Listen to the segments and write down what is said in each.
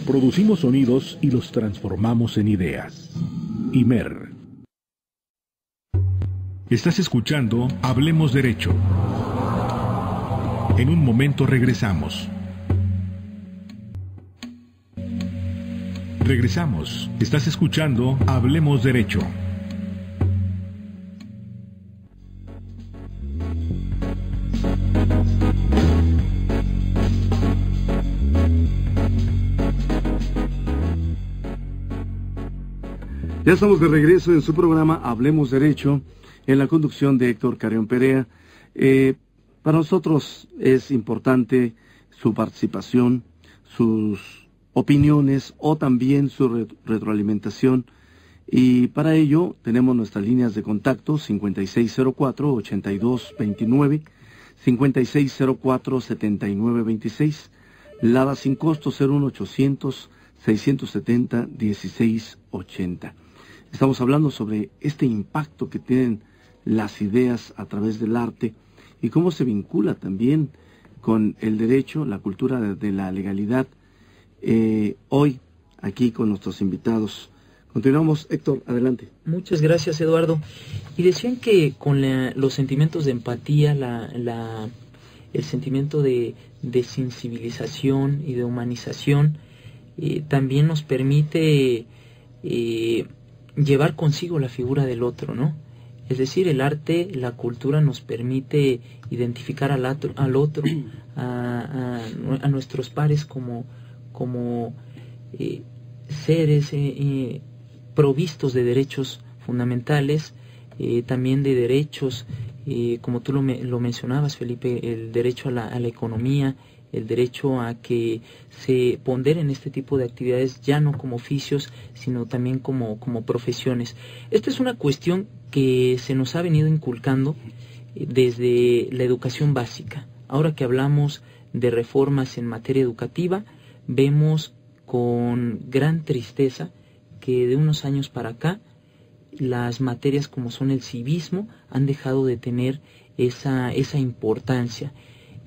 Producimos sonidos y los transformamos en ideas. Imer. Estás escuchando Hablemos Derecho. En un momento regresamos. Regresamos. Estás escuchando Hablemos Derecho. Ya estamos de regreso en su programa Hablemos Derecho, en la conducción de Héctor Carrión Perea. Para nosotros es importante su participación, sus opiniones o también su retroalimentación. Y para ello tenemos nuestras líneas de contacto 5604-8229, 5604-7926, Lada sin costo 01800-670-1680. Estamos hablando sobre este impacto que tienen las ideas a través del arte y cómo se vincula también con el derecho, la cultura de la legalidad. Hoy, aquí con nuestros invitados. Continuamos, Héctor, adelante. Muchas gracias, Eduardo. Y decían que con los sentimientos de empatía, el sentimiento de sensibilización y de humanización, también nos permite llevar consigo la figura del otro, ¿no? Es decir, el arte, la cultura nos permite identificar al otro, a nuestros pares como seres provistos de derechos fundamentales, también de derechos, como tú lo mencionabas, Felipe, el derecho a la economía, el derecho a que se ponderen este tipo de actividades ya no como oficios, sino también como profesiones. Esta es una cuestión que se nos ha venido inculcando desde la educación básica. Ahora que hablamos de reformas en materia educativa, vemos con gran tristeza que de unos años para acá las materias como son el civismo han dejado de tener esa importancia.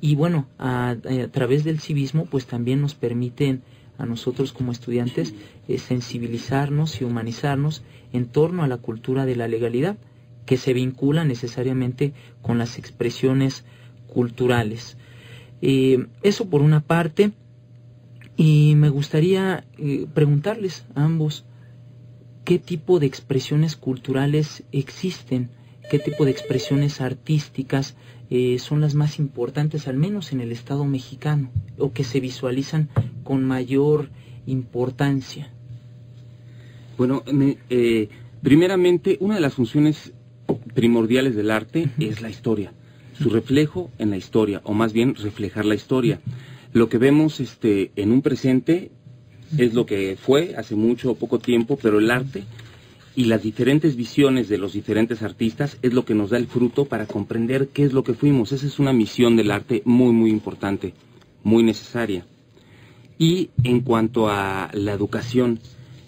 Y bueno, a través del civismo pues también nos permiten a nosotros como estudiantes sensibilizarnos y humanizarnos en torno a la cultura de la legalidad, que se vincula necesariamente con las expresiones culturales. Eso por una parte, y me gustaría preguntarles a ambos qué tipo de expresiones culturales existen, qué tipo de expresiones artísticas son las más importantes, al menos en el Estado mexicano, o que se visualizan con mayor importancia. Bueno, primeramente, una de las funciones primordiales del arte es la historia, su reflejo en la historia, o más bien reflejar la historia. Lo que vemos en un presente es lo que fue hace mucho o poco tiempo, pero el arte y las diferentes visiones de los diferentes artistas es lo que nos da el fruto para comprender qué es lo que fuimos. Esa es una misión del arte muy, muy importante, muy necesaria. Y en cuanto a la educación,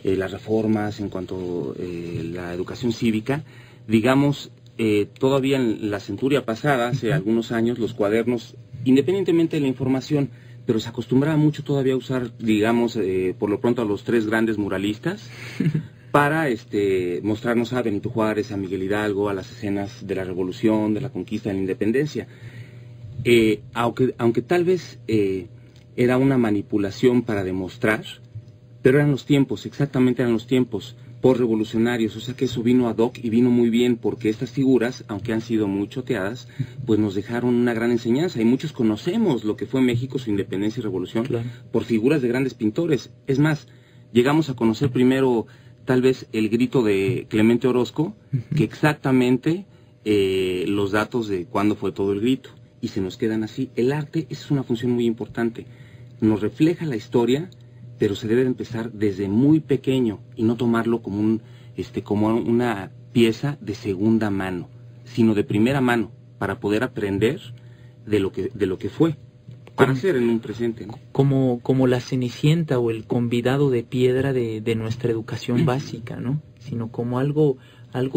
las reformas, en cuanto a la educación cívica, digamos, todavía en la centuria pasada, hace algunos años, los cuadernos, independientemente de la información, pero se acostumbraba mucho todavía a usar, digamos, por lo pronto a los tres grandes muralistas, para mostrarnos a Benito Juárez, a Miguel Hidalgo, a las escenas de la Revolución, de la conquista de la independencia. Aunque tal vez era una manipulación para demostrar, pero eran los tiempos, exactamente eran los tiempos postrevolucionarios, o sea que eso vino ad hoc y vino muy bien, porque estas figuras, aunque han sido muy choteadas, pues nos dejaron una gran enseñanza, y muchos conocemos lo que fue México, su independencia y revolución, claro, por figuras de grandes pintores. Es más, llegamos a conocer primero tal vez el grito de Clemente Orozco, que exactamente los datos de cuándo fue todo el grito, y se nos quedan así. El arte, esa es una función muy importante, nos refleja la historia, pero se debe de empezar desde muy pequeño y no tomarlo como como una pieza de segunda mano, sino de primera mano, para poder aprender de lo que fue, para ser en un presente, ¿no? Como la Cenicienta o el convidado de piedra de nuestra educación básica, ¿no? Sino como algo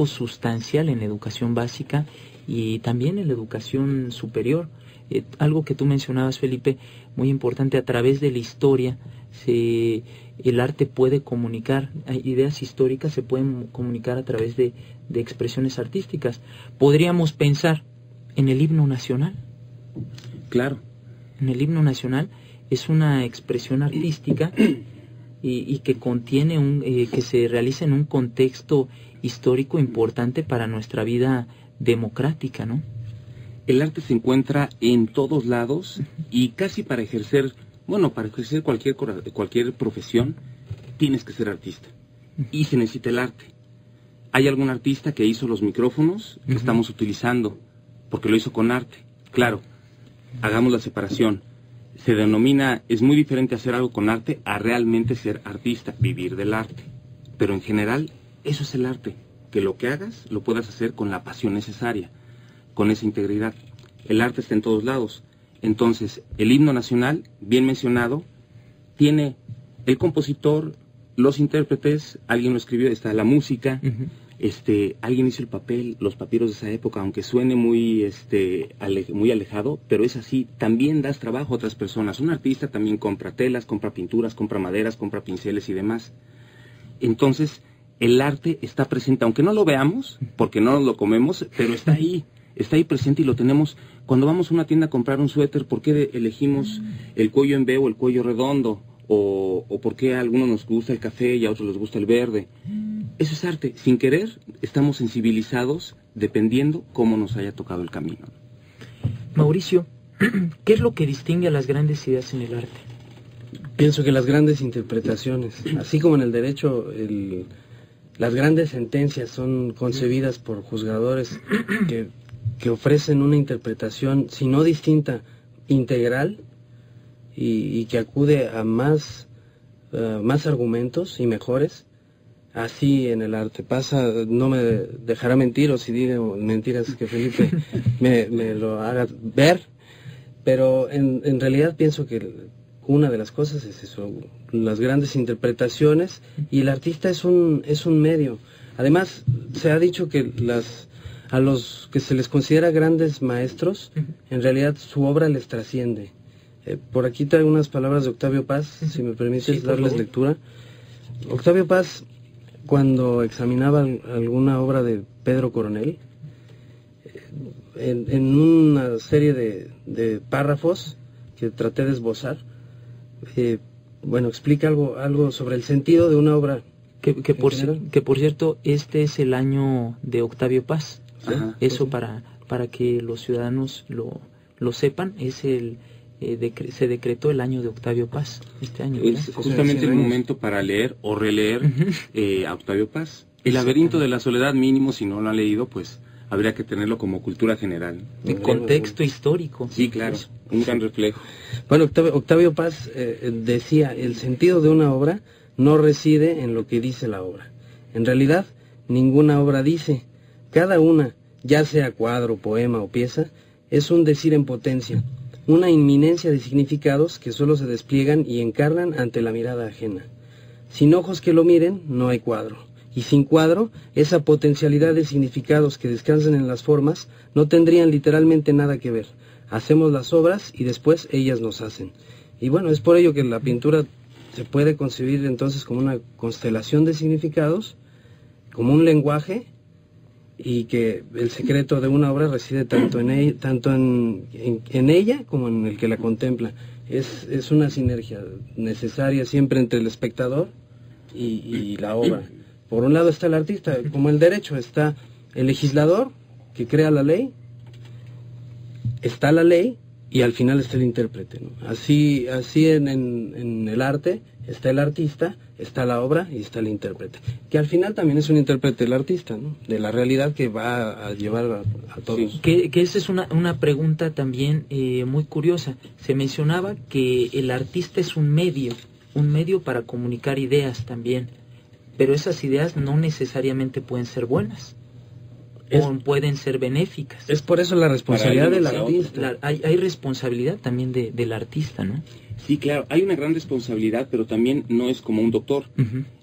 sustancial en la educación básica y también en la educación superior. Algo que tú mencionabas, Felipe, muy importante, a través de la historia el arte puede comunicar, ideas históricas se pueden comunicar a través de expresiones artísticas. Podríamos pensar en el himno nacional. Claro. En el himno nacional es una expresión artística y que contiene que se realiza en un contexto histórico importante para nuestra vida democrática, ¿no? El arte se encuentra en todos lados y casi para ejercer cualquier profesión tienes que ser artista y se necesita el arte. Hay algún artista que hizo los micrófonos que estamos utilizando porque lo hizo con arte. Claro, hagamos la separación. Se denomina, es muy diferente hacer algo con arte a realmente ser artista, vivir del arte. Pero en general, eso es el arte, que lo que hagas lo puedas hacer con la pasión necesaria, con esa integridad. El arte está en todos lados. Entonces, el himno nacional, bien mencionado, tiene el compositor, los intérpretes, alguien lo escribió, está la música, alguien hizo el papel, los papiros de esa época, aunque suene muy alejado, pero es así. También das trabajo a otras personas. Un artista también compra telas, compra pinturas, compra maderas, compra pinceles y demás. Entonces, el arte está presente, aunque no lo veamos, porque no nos lo comemos, pero está ahí presente y lo tenemos. Cuando vamos a una tienda a comprar un suéter, ¿por qué elegimos el cuello en V o el cuello redondo? O por qué a algunos nos gusta el café y a otros les gusta el verde. Eso es arte. Sin querer, estamos sensibilizados dependiendo cómo nos haya tocado el camino. Mauricio, ¿qué es lo que distingue a las grandes ideas en el arte? Pienso que las grandes interpretaciones, así como en el derecho, las grandes sentencias son concebidas por juzgadores que ofrecen una interpretación, si no distinta, integral, y que acude a más argumentos y mejores. Así en el arte pasa, no me dejará mentir, o si digo mentiras que Felipe me lo haga ver, pero en realidad pienso que una de las cosas es eso, las grandes interpretaciones, y el artista es un medio. Además, se ha dicho que a los que se les considera grandes maestros, en realidad su obra les trasciende. Por aquí traigo unas palabras de Octavio Paz, si me permites darles lectura. Octavio Paz, cuando examinaba alguna obra de Pedro Coronel, en una serie de párrafos que traté de esbozar, explica algo sobre el sentido de una obra. Que por cierto, este es el año de Octavio Paz. ¿Sí? Eso para que los ciudadanos lo sepan, es se decretó el año de Octavio Paz este año. Es justamente el momento para leer o releer a Octavio Paz. El laberinto de la soledad, mínimo, si no lo han leído, pues habría que tenerlo como cultura general. De contexto histórico. Sí, claro, un gran reflejo. Bueno, Octavio Paz decía, el sentido de una obra no reside en lo que dice la obra. En realidad, ninguna obra dice. Cada una, ya sea cuadro, poema o pieza, es un decir en potencia, una inminencia de significados que solo se despliegan y encarnan ante la mirada ajena. Sin ojos que lo miren, no hay cuadro. Y sin cuadro, esa potencialidad de significados que descansan en las formas no tendrían literalmente nada que ver. Hacemos las obras y después ellas nos hacen. Y bueno, es por ello que la pintura se puede concebir entonces como una constelación de significados, como un lenguaje, y que el secreto de una obra reside tanto en ella como en el que la contempla. Es una sinergia necesaria siempre entre el espectador y la obra. Por un lado está el artista, como el derecho, está el legislador que crea la ley, está la ley y al final está el intérprete, ¿no? Así en el arte está el artista, está la obra y está el intérprete, que al final también es un intérprete el artista, ¿no? De la realidad que va a llevar a todos. Sí. Que esa es una pregunta también muy curiosa. Se mencionaba que el artista es un medio para comunicar ideas también, pero esas ideas no necesariamente pueden ser buenas. O pueden ser benéficas. Es por eso la responsabilidad del artista. Hay responsabilidad también del artista, ¿no? Sí, claro, hay una gran responsabilidad, pero también no es como un doctor.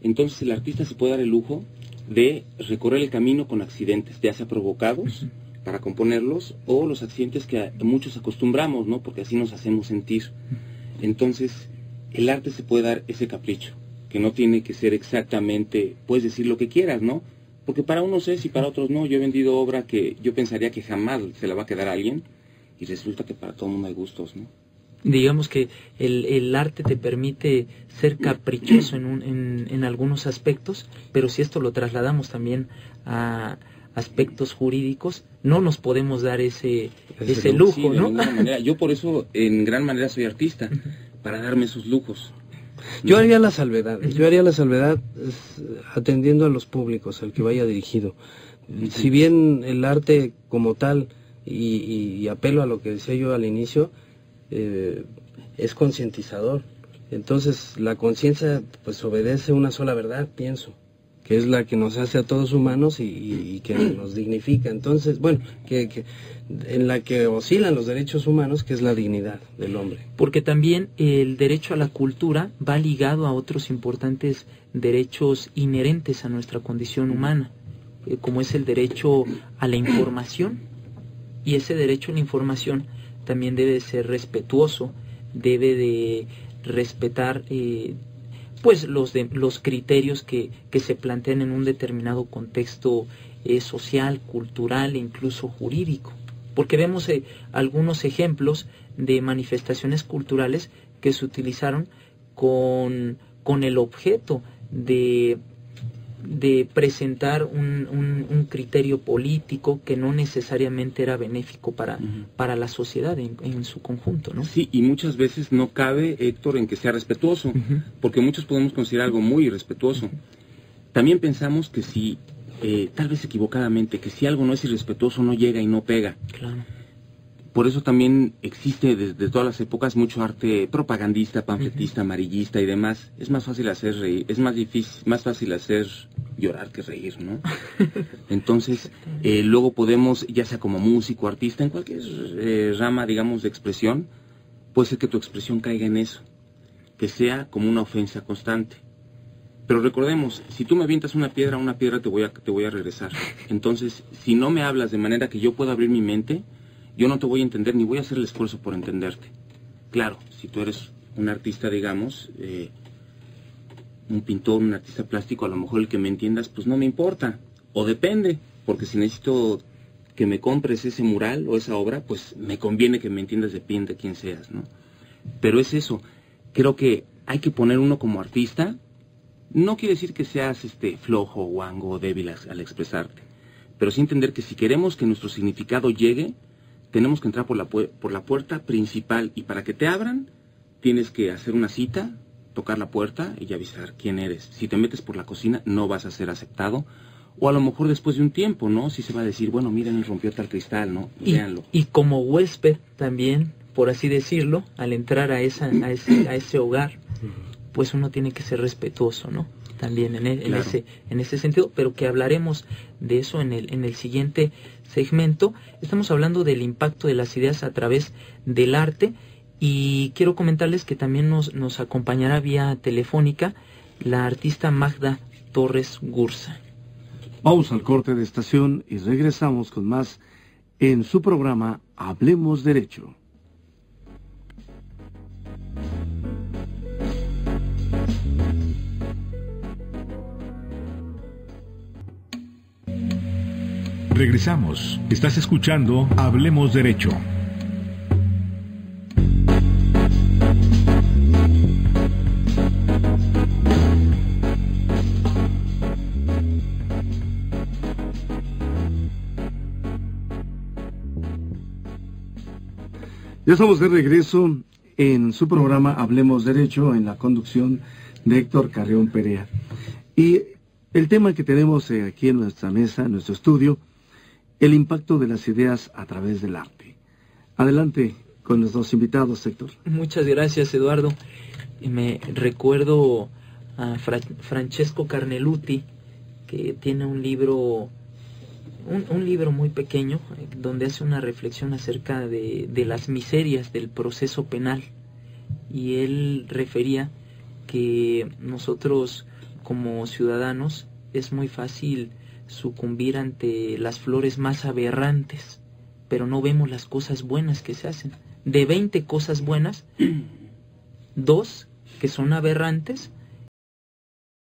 Entonces el artista se puede dar el lujo de recorrer el camino con accidentes, ya sea provocados para componerlos, o los accidentes que muchos acostumbramos, ¿no? Porque así nos hacemos sentir. Entonces, el arte se puede dar ese capricho, que no tiene que ser exactamente, puedes decir lo que quieras, ¿no? Porque para unos es y para otros no. Yo he vendido obra que yo pensaría que jamás se la va a quedar a alguien, y resulta que para todo el mundo hay gustos, ¿no? Digamos que el arte te permite ser caprichoso en algunos aspectos, pero si esto lo trasladamos también a aspectos jurídicos, no nos podemos dar ese lujo, sí, de ¿no? ninguna manera. Yo por eso en gran manera soy artista, para darme esos lujos. Yo haría la salvedad, atendiendo a los públicos, al que vaya dirigido. Si bien el arte como tal, y apelo a lo que decía yo al inicio, es concientizador. Entonces la conciencia pues obedece una sola verdad, pienso, que es la que nos hace a todos humanos y que nos dignifica. Entonces, bueno, que en la que oscilan los derechos humanos, que es la dignidad del hombre. Porque también el derecho a la cultura va ligado a otros importantes derechos inherentes a nuestra condición humana, como es el derecho a la información. Y ese derecho a la información también debe de ser respetuoso, debe de respetar pues los criterios que se plantean en un determinado contexto social, cultural e incluso jurídico. Porque vemos algunos ejemplos de manifestaciones culturales que se utilizaron con el objeto de presentar un criterio político que no necesariamente era benéfico para la sociedad en su conjunto, ¿no? Sí, y muchas veces no cabe, Héctor, en que sea respetuoso, porque muchos podemos considerar algo muy irrespetuoso. También pensamos que si, tal vez equivocadamente, que si algo no es irrespetuoso no llega y no pega. Claro. Por eso también existe desde todas las épocas mucho arte propagandista, panfletista, amarillista y demás. Es más fácil hacer reír, es más fácil hacer llorar que reír, ¿no? Entonces, luego podemos, ya sea como músico, artista, en cualquier rama, digamos, de expresión, puede ser que tu expresión caiga en eso, que sea como una ofensa constante. Pero recordemos, si tú me avientas una piedra te voy a regresar. Entonces, si no me hablas de manera que yo pueda abrir mi mente, yo no te voy a entender ni voy a hacer el esfuerzo por entenderte. Claro, si tú eres un artista, digamos, un pintor, un artista plástico, a lo mejor el que me entiendas, pues no me importa. O depende, porque si necesito que me compres ese mural o esa obra, pues me conviene que me entiendas, depende de quién seas, ¿no? Pero es eso, creo que hay que poner uno como artista, no quiere decir que seas flojo, guango o débil al expresarte, pero sí entender que si queremos que nuestro significado llegue, tenemos que entrar por la puerta principal, y para que te abran, tienes que hacer una cita, tocar la puerta y avisar quién eres. Si te metes por la cocina, no vas a ser aceptado, o a lo mejor después de un tiempo, ¿no? Sí se va a decir, bueno, miren, rompió tal cristal, ¿no? Véanlo. Y como huésped también, por así decirlo, al entrar a ese hogar, pues uno tiene que ser respetuoso, ¿no? También Claro. en ese sentido, pero que hablaremos de eso en el siguiente segmento. Estamos hablando del impacto de las ideas a través del arte, y quiero comentarles que también nos acompañará vía telefónica la artista Magda Torres Gursa. Vamos al corte de estación y regresamos con más en su programa Hablemos Derecho. Regresamos. Estás escuchando Hablemos Derecho. Ya estamos de regreso en su programa Hablemos Derecho, en la conducción de Héctor Carrión Perea. Y el tema que tenemos aquí en nuestra mesa, en nuestro estudio, el impacto de las ideas a través del arte. Adelante con los dos invitados, Héctor. Muchas gracias, Eduardo. Me recuerdo a Francesco Carneluti, que tiene un libro muy pequeño, donde hace una reflexión acerca de las miserias del proceso penal. Y él refería que nosotros como ciudadanos es muy fácil sucumbir ante las flores más aberrantes, pero no vemos las cosas buenas que se hacen. De 20 cosas buenas, 2 que son aberrantes